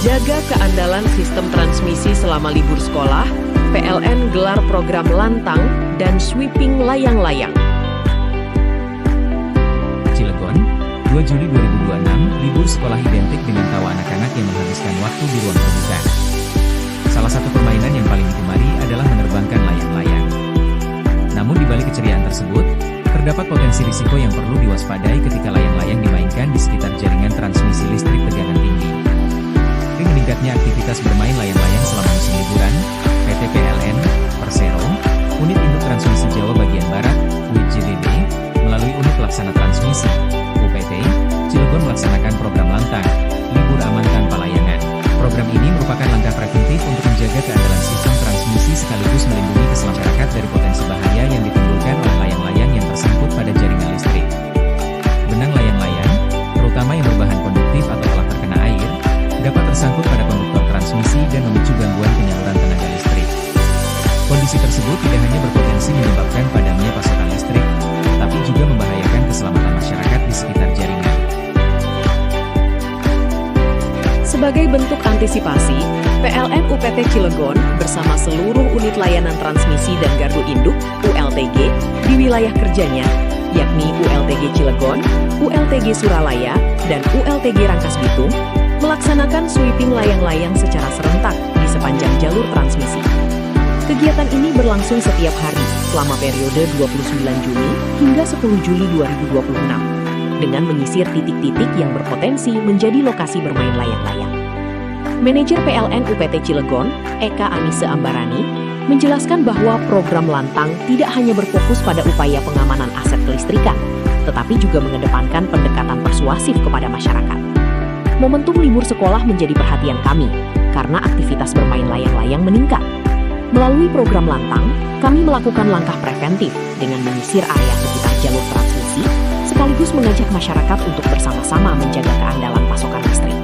Jaga keandalan sistem transmisi selama libur sekolah, PLN gelar program lantang dan sweeping layang-layang. Cilegon, 2 Juli 2026, libur sekolah identik dengan tawa anak-anak yang menghabiskan waktu di ruang terbuka. Salah satu permainan yang paling digemari adalah menerbangkan layang-layang. Namun di balik keceriaan tersebut, terdapat potensi risiko yang perlu diwaspadai ketika layang-layang dimainkan di sekitar jaringan transmisi listrik tegangan tinggi. Meningkatnya aktivitas bermain layang-layang selama musim liburan, PT PLN, Persero, Unit Induk Transmisi Jawa Bagian Barat, UIJBB, melalui Unit Pelaksana Transmisi, UPT, Cilegon melaksanakan program lantang, libur aman tanpa layangan. Program ini merupakan langkah preventif untuk menjaga keandalan sistem transmisi sekaligus melindungi keselamatan masyarakat dari potensi bahaya yang ditimbulkan oleh layang-layang yang tersangkut pada jaringan listrik. Benang layang-layang, terutama yang berbahan konduktif atau telah terkena air, dapat tersangkut pada konduktor transmisi dan memicu gangguan penyaluran tenaga listrik. Kondisi tersebut tidak hanya berpotensi menyebabkan padamnya pasokan listrik, tetapi juga membahayakan keselamatan masyarakat di sekitar jaringan. Sebagai bentuk antisipasi, PLN UPT Cilegon bersama seluruh unit layanan transmisi dan gardu induk (ULTG) di wilayah kerjanya, yakni ULTG Cilegon, ULTG Suralaya, dan ULTG Rangkas Bitung, melaksanakan sweeping layang-layang secara serentak di sepanjang jalur transmisi. Kegiatan ini berlangsung setiap hari selama periode 29 Juni hingga 10 Juli 2026, dengan menyisir titik-titik yang berpotensi menjadi lokasi bermain layang-layang. Manajer PLN UPT Cilegon, Eka Anise Ambarani, menjelaskan bahwa program lantang tidak hanya berfokus pada upaya pengamanan aset kelistrikan, tetapi juga mengedepankan pendekatan persuasif kepada masyarakat. Momentum libur sekolah menjadi perhatian kami, karena aktivitas bermain layang-layang meningkat. Melalui program lantang, kami melakukan langkah preventif dengan menyisir area sekitar jalur transmisi, sekaligus mengajak masyarakat untuk bersama-sama menjaga keandalan pasokan listrik.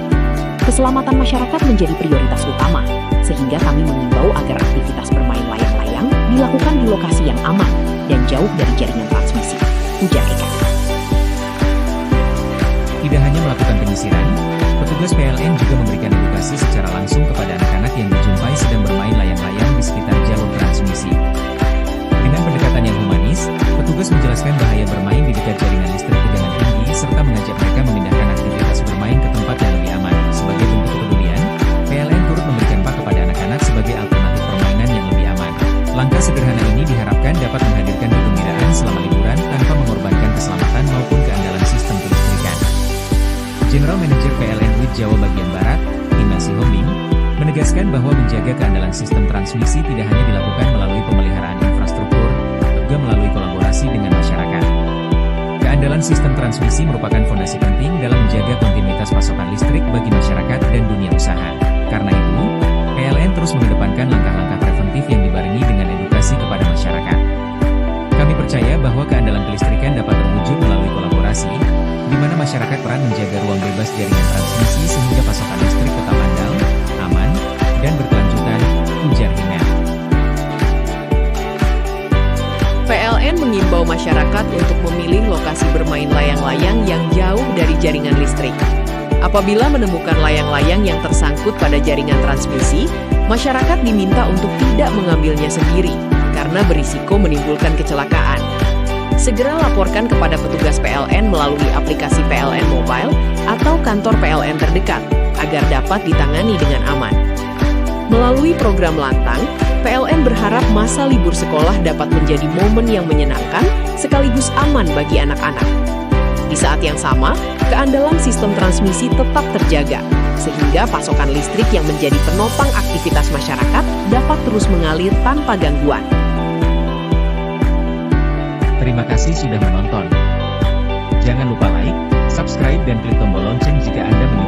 Keselamatan masyarakat menjadi prioritas utama, sehingga kami mengimbau agar aktivitas bermain layang-layang dilakukan di lokasi yang aman dan jauh dari jaringan transmisi, ujar Eka. Tidak hanya melakukan penyisiran, petugas PLN juga memberikan edukasi secara langsung kepada anak-anak yang dijumpai sedang bermain layang-layang di sekitar jalur transmisi. Dengan pendekatan yang humanis, petugas menjelaskan bahaya bermain di dekat jaringan listrik tegangan tinggi serta mengajak mereka memindahkan aktivitas bermain ke tempat yang lebih aman. Sebagai bentuk kepedulian, PLN turut memberikan pak kepada anak-anak sebagai alternatif permainan yang lebih aman. Langkah sederhana ini diharapkan dapat menghadirkan kegembiraan selama liburan tanpa mengorbankan keselamatan maupun keandalan sistem kelistrikan. General Manager PLN UIT Jawa Bagian Barat, Ina Sihombing, menegaskan bahwa menjaga keandalan sistem transmisi tidak hanya dilakukan melalui pemeliharaan infrastruktur, juga melalui kolaborasi dengan masyarakat. Keandalan sistem transmisi merupakan fondasi penting dalam menjaga kontinuitas pasokan listrik bagi masyarakat dan dunia usaha. Karena itu, PLN terus mengedepankan langkah-langkah preventif yang dibarengi dengan edukasi kepada masyarakat. Kami percaya bahwa keandalan kelistrikan dapat terwujud melalui kolaborasi, di mana masyarakat peran menjaga ruang bebas jaringan transmisi sehingga pasokan listrik tetap andal, aman, dan berkelanjutan, ujar Ina. PLN mengimbau masyarakat untuk memilih lokasi bermain layang-layang yang jauh dari jaringan listrik. Apabila menemukan layang-layang yang tersangkut pada jaringan transmisi, masyarakat diminta untuk tidak mengambilnya sendiri, karena berisiko menimbulkan kecelakaan. Segera laporkan kepada petugas PLN melalui aplikasi PLN Mobile atau kantor PLN terdekat, agar dapat ditangani dengan aman. Melalui program lantang, PLN berharap masa libur sekolah dapat menjadi momen yang menyenangkan sekaligus aman bagi anak-anak. Di saat yang sama, keandalan sistem transmisi tetap terjaga, sehingga pasokan listrik yang menjadi penopang aktivitas masyarakat dapat terus mengalir tanpa gangguan. Terima kasih sudah menonton. Jangan lupa like, subscribe dan klik tombol lonceng jika Anda menyukai